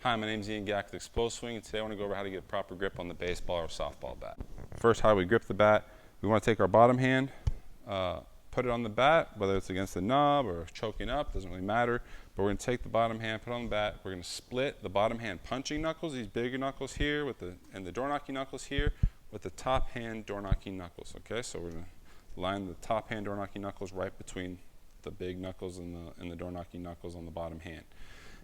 Hi, my name is Ian Gack with Explosive Swing, and today I want to go over how to get proper grip on the baseball or softball bat. First, how do we grip the bat? We want to take our bottom hand, put it on the bat, whether it's against the knob or choking up, doesn't really matter. But we're going to take the bottom hand, put it on the bat. We're going to split the bottom hand punching knuckles, these bigger knuckles here, and the door knocking knuckles here, with the top hand door knocking knuckles. Okay, so we're going to line the top hand door knocking knuckles right between the big knuckles and the door knocking knuckles on the bottom hand.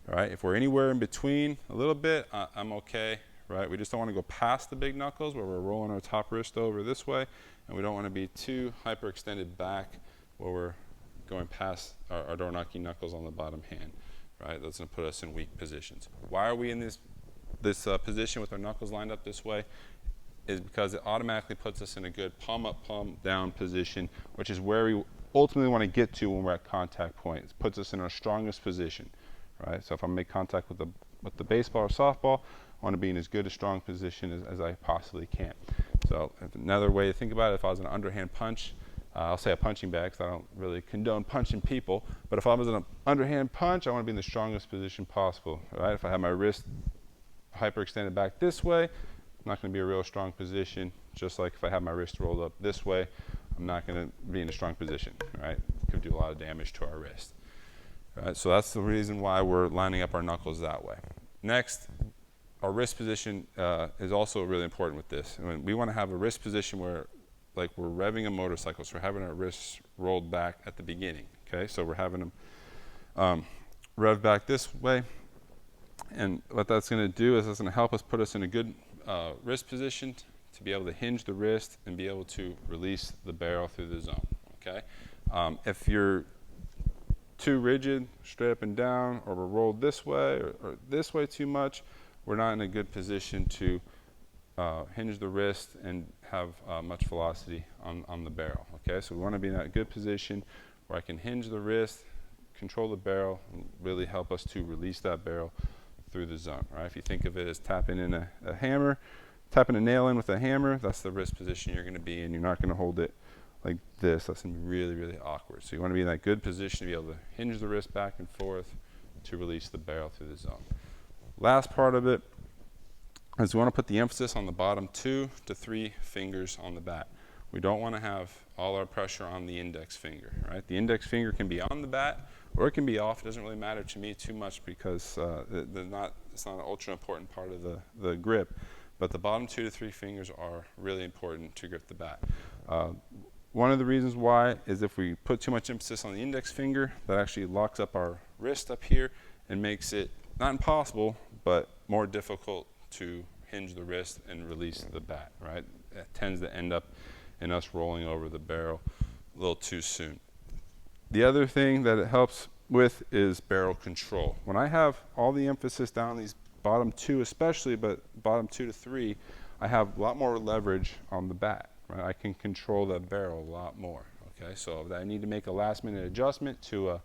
All right, if we're anywhere in between a little bit, I'm okay, right? We just don't want to go past the big knuckles where we're rolling our top wrist over this way, and we don't want to be too hyperextended back where we're going past our door knocking knuckles on the bottom hand, right? That's going to put us in weak positions. Why are we in this position with our knuckles lined up this way? Is because it automatically puts us in a good palm up, palm down position, which is where we ultimately want to get to when we're at contact point. It puts us in our strongest position. Right? So if I make contact with the baseball or softball, I want to be in as good a strong position as I possibly can. So another way to think about it, if I was an underhand punch, I'll say a punching bag because I don't really condone punching people, but if I was an underhand punch, I want to be in the strongest position possible. Right? If I have my wrist hyperextended back this way, I'm not going to be a real strong position. Just like if I have my wrist rolled up this way, I'm not going to be in a strong position. Right? It could do a lot of damage to our wrist. Right, so that's the reason why we're lining up our knuckles that way. Next, our wrist position is also really important with this. We want to have a wrist position where, like, we're revving a motorcycle, so we're having our wrists rolled back at the beginning. Okay, so we're having them rev back this way, and what that's going to do is it's going to help us put us in a good wrist position to be able to hinge the wrist and be able to release the barrel through the zone. Okay, if you're too rigid, straight up and down, or we're rolled this way or this way too much, we're not in a good position to hinge the wrist and have much velocity on the barrel. Okay, so we want to be in that good position where I can hinge the wrist, control the barrel, and really help us to release that barrel through the zone. Right? If you think of it as tapping in a hammer, tapping a nail in with a hammer, that's the wrist position you're going to be in. You're not going to hold it like this. That's going to be really, really awkward. So you want to be in that good position to be able to hinge the wrist back and forth to release the barrel through the zone. Last part of it is we want to put the emphasis on the bottom 2 to 3 fingers on the bat. We don't want to have all our pressure on the index finger. Right? The index finger can be on the bat or it can be off. It doesn't really matter to me too much because it's not an ultra important part of the grip. But the bottom 2 to 3 fingers are really important to grip the bat. One of the reasons why is if we put too much emphasis on the index finger, that actually locks up our wrist up here and makes it not impossible, but more difficult to hinge the wrist and release the bat, right? It tends to end up in us rolling over the barrel a little too soon. The other thing that it helps with is barrel control. When I have all the emphasis down on these bottom 2 especially, but bottom 2 to 3, I have a lot more leverage on the bat. Right? I can control that barrel a lot more. Okay, so if I need to make a last-minute adjustment to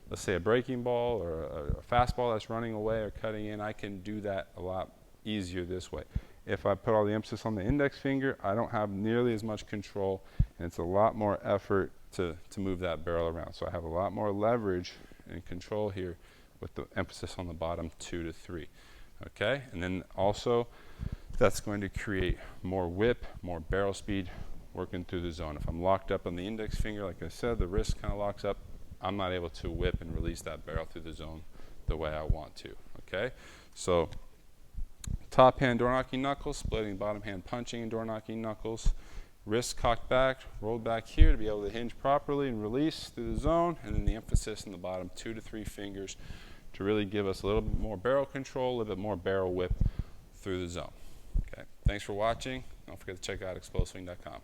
let's say a breaking ball or a fastball that's running away or cutting in, I can do that a lot easier this way. If I put all the emphasis on the index finger, I don't have nearly as much control, and it's a lot more effort to move that barrel around. So I have a lot more leverage and control here with the emphasis on the bottom 2 to 3. Okay, and then also, that's going to create more whip, more barrel speed working through the zone. If I'm locked up on the index finger, like I said, the wrist kind of locks up, I'm not able to whip and release that barrel through the zone the way I want to. Okay, so top hand door knocking knuckles, splitting bottom hand punching and door knocking knuckles, wrist cocked back, rolled back here to be able to hinge properly and release through the zone, and then the emphasis in the bottom 2 to 3 fingers to really give us a little bit more barrel control, a little bit more barrel whip through the zone. Okay, thanks for watching. Don't forget to check out explosiveswing.com.